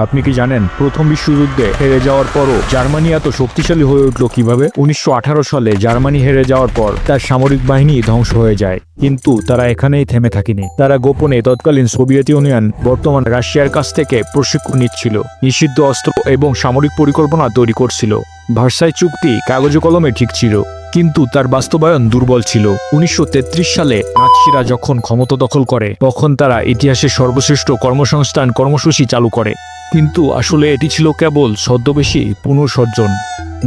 আপনি কি জানেন প্রথম বিশ্বযুদ্ধে হেরে যাওয়ার পরও জার্মানি এত শক্তিশালী হয়ে উঠল কিভাবে? 1918 সালে জার্মানি হেরে যাওয়ার পর তার সামরিক বাহিনী ধ্বংস হয়ে যায়, কিন্তু তারা এখানেই থেমে থাকেনি। তারা গোপনে তৎকালীন সোভিয়েত ইউনিয়ন, বর্তমান রাশিয়ার কাছ থেকে প্রশিক্ষণ নিচ্ছিল, নিষিদ্ধ অস্ত্র এবং সামরিক পরিকল্পনা তৈরি করছিল। ভার্সাই চুক্তি কাগজে কলমে ঠিক ছিল, কিন্তু তার বাস্তবায়ন দুর্বল ছিল। 1933 সালে নাৎসিরা যখন ক্ষমতা দখল করে, তখন তারা ইতিহাসের সর্বশ্রেষ্ঠ কর্মসংস্থান কর্মসূচি চালু করে। কিন্তু আসলে এটি ছিল কেবল ছদ্মবেশী পুনঃসর্জন।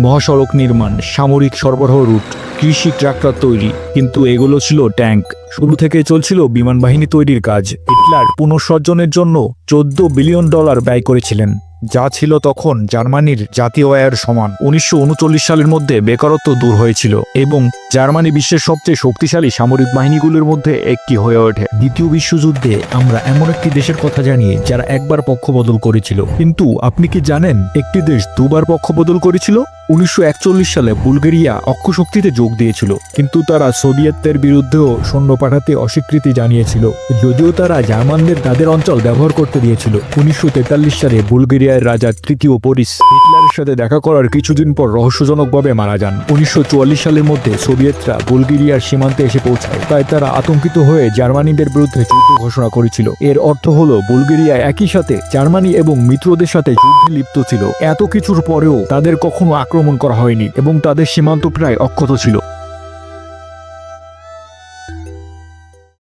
মহাসড়ক নির্মাণ, সামরিক সরবরাহ রুট, কৃষি ট্রাক্টর তৈরি, কিন্তু এগুলো ছিল ট্যাঙ্ক। শুরু থেকে চলছিল বিমান বাহিনী তৈরির কাজ। হিটলার পুনঃসর্জনের জন্য $14 বিলিয়ন ব্যয় করেছিলেন, যা ছিল তখন জার্মানির জাতীয় আয়ের সমান। 1939 সালের মধ্যে বেকারত্ব দূর হয়েছিল এবং জার্মানি বিশ্বের সবচেয়ে শক্তিশালী সামরিক বাহিনীগুলোর মধ্যে একটি হয়ে ওঠে। দ্বিতীয় বিশ্বযুদ্ধে আমরা এমন একটি দেশের কথা জানি যারা একবার পক্ষ বদল করেছিল, কিন্তু আপনি কি জানেন একটি দেশ দুবার পক্ষ বদল করেছিল? 1941 সালে বুলগেরিয়া অক্ষশক্তিতে যোগ দিয়েছিল, কিন্তু তারা সোভিয়েতদের বিরুদ্ধেও সৈন্য পাঠাতে অস্বীকৃতি জানিয়েছিল, যদিও তারা জার্মানদের তাদের অঞ্চল ব্যবহার করতে দিয়েছিল। 1943 সালে বুলগেরিয়ার রাজা তৃতীয় বরিস হিটলারের সাথে দেখা করার কিছুদিন পর রহস্যজনকভাবে মারা যান। 1944 সালের মধ্যে সোভিয়েতরা বুলগেরিয়ার সীমান্তে এসে পৌঁছায়, তাই তারা আতঙ্কিত হয়ে জার্মানিদের বিরুদ্ধে যুদ্ধ ঘোষণা করেছিল। এর অর্থ হলো বুলগেরিয়া একই সাথে জার্মানি এবং মিত্রদের সাথে যুদ্ধে লিপ্ত ছিল। এত কিছুর পরেও তাদের কখনো আক্রমণ করা হয়নি এবং তাদের সীমান্ত প্রায় অক্ষত ছিল।